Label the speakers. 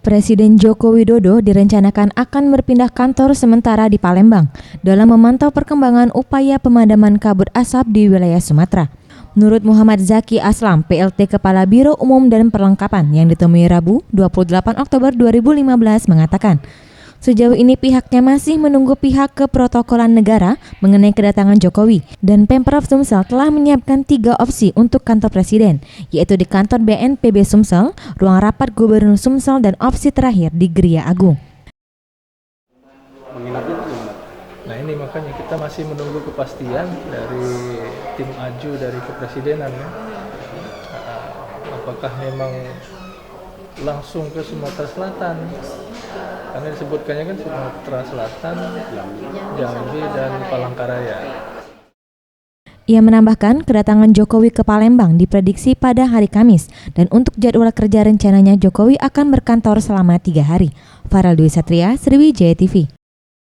Speaker 1: Presiden Joko Widodo direncanakan akan berpindah kantor sementara di Palembang dalam memantau perkembangan upaya pemadaman kabut asap di wilayah Sumatera. Menurut Muhammad Zaki Aslam, PLT Kepala Biro Umum dan Perlengkapan yang ditemui Rabu 28 Oktober 2015 mengatakan, sejauh ini pihaknya masih menunggu pihak keprotokolan negara mengenai kedatangan Jokowi dan Pemprov Sumsel telah menyiapkan 3 opsi untuk kantor presiden, yaitu di kantor BNPB Sumsel, ruang rapat Gubernur Sumsel, dan opsi terakhir di Geria Agung.
Speaker 2: Nah ini makanya kita masih menunggu kepastian dari tim Aju dari kepresidenan ya. Apakah memang langsung ke Sumatera Selatan? Karena disebutkannya kan Sumatera Selatan, Jambi, dan Palangkaraya.
Speaker 1: Ia menambahkan kedatangan Jokowi ke Palembang diprediksi pada hari Kamis dan untuk jadwal kerja rencananya Jokowi akan berkantor selama 3 hari. Farel Dwi Satria, Sriwijaya TV.